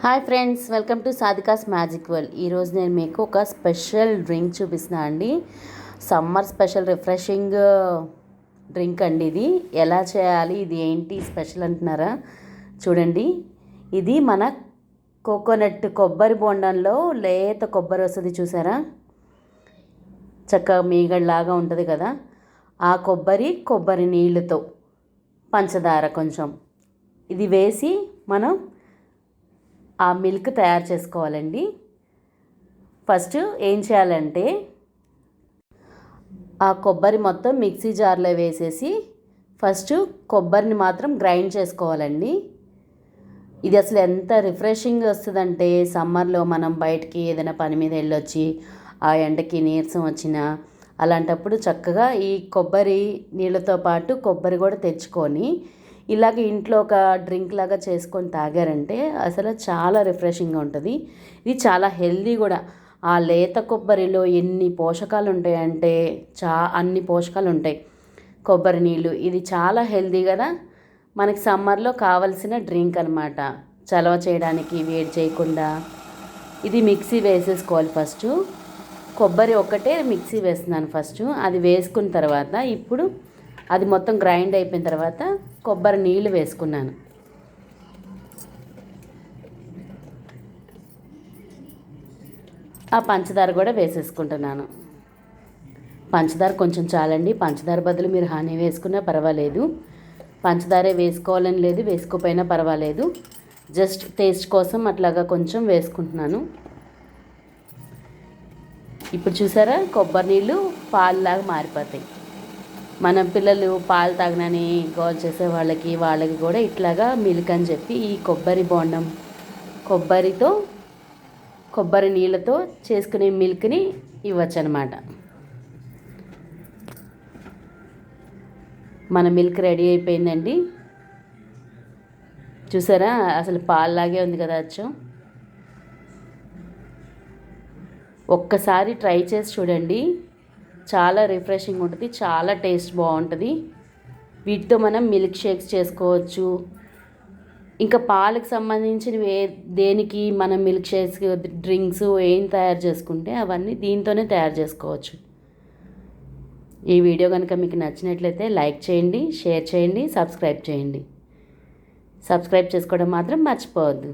Hi friends, welcome to Sadhika's magic world. ఈరోజు నేను మీకు ఒక స్పెషల్ డ్రింక్ చూపిస్తున్నా అండి. సమ్మర్ స్పెషల్ రిఫ్రెషింగ్ డ్రింక్ అండి. ఇది ఎలా చేయాలి, ఇది ఏంటి స్పెషల్ అంటున్నారా? చూడండి, ఇది మన కొబ్బరి బొండంలో లేత కొబ్బరి వస్తుంది చూసారా, చక్కగా మీగడలాగా ఉంటుంది కదా. ఆ కొబ్బరి నీళ్ళతో పంచదార కొంచెం ఇది వేసి మనం ఆ మిల్క్ తయారు చేసుకోవాలండి. ఫస్ట్ ఏం చేయాలంటే ఆ కొబ్బరి మొత్తం మిక్సీ జార్లో వేసేసి ఫస్ట్ కొబ్బరిని మాత్రం గ్రైండ్ చేసుకోవాలండి. ఇది అసలు ఎంత రిఫ్రెషింగ్ వస్తుందంటే, సమ్మర్లో మనం బయటికి ఏదైనా పని మీద వెళ్ళొచ్చి ఆ ఎండకి నీరసం వచ్చినా అలాంటప్పుడు చక్కగా ఈ కొబ్బరి నీళ్ళతో పాటు కొబ్బరి కూడా తెచ్చుకొని ఇలాగ ఇంట్లో ఒక డ్రింక్ లాగా చేసుకొని తాగారంటే అసలు చాలా రిఫ్రెషింగ్గా ఉంటుంది. ఇది చాలా హెల్దీ కూడా. ఆ లేత కొబ్బరిలో ఎన్ని పోషకాలు ఉంటాయంటే అన్ని పోషకాలు ఉంటాయి కొబ్బరి నీళ్ళు. ఇది చాలా హెల్దీ కదా. మనకి సమ్మర్లో కావలసిన డ్రింక్ అనమాట, చలవ చేయడానికి, వేడి చేయకుండా. ఇది మిక్సీ వేసేసుకోవాలి. ఫస్ట్ కొబ్బరి ఒక్కటే మిక్సీ వేస్తున్నాను ఫస్ట్. అది వేసుకున్న తర్వాత ఇప్పుడు అది మొత్తం గ్రైండ్ అయిపోయిన తర్వాత కొబ్బరి నీళ్ళు వేసుకున్నాను. ఆ పంచదార కూడా వేసేసుకుంటున్నాను. పంచదార కొంచెం చాలండి. పంచదార బదులు మీరు హనీ వేసుకున్నా పర్వాలేదు. పంచదారే వేసుకోవాలని లేదు, వేసుకోపోయినా పర్వాలేదు. జస్ట్ టేస్ట్ కోసం అట్లాగా కొంచెం వేసుకుంటున్నాను. ఇప్పుడు చూసారా, కొబ్బరి నీళ్ళు పాలులాగా మారిపోతాయి. మన పిల్లలు పాలు తాగనని గోల్ చేసే వాళ్ళకి కూడా ఇట్లాగా మిల్క్ అని చెప్పి ఈ కొబ్బరి బోండం కొబ్బరి నీళ్ళతో చేసుకునే మిల్క్ని ఇవ్వచ్చు అనమాట. మన మిల్క్ రెడీ అయిపోయిందండి. చూసారా, అసలు పాలులాగే ఉంది కదా అచ్చం. ఒక్కసారి ట్రై చేసి చూడండి, చాలా రిఫ్రెషింగ్ ఉంటుంది, చాలా టేస్ట్ బాగుంటుంది. వీటితో మనం మిల్క్ షేక్స్ చేసుకోవచ్చు. ఇంకా పాలకు సంబంధించినవి దేనికి మనం మిల్క్ షేక్స్, డ్రింక్స్ ఏం తయారు చేసుకుంటే అవన్నీ దీంతోనే తయారు చేసుకోవచ్చు. ఈ వీడియో కనుక మీకు నచ్చినట్లయితే లైక్ చేయండి, షేర్ చేయండి, సబ్స్క్రైబ్ చేయండి. సబ్స్క్రైబ్ చేసుకోవడం మాత్రం మర్చిపోవద్దు.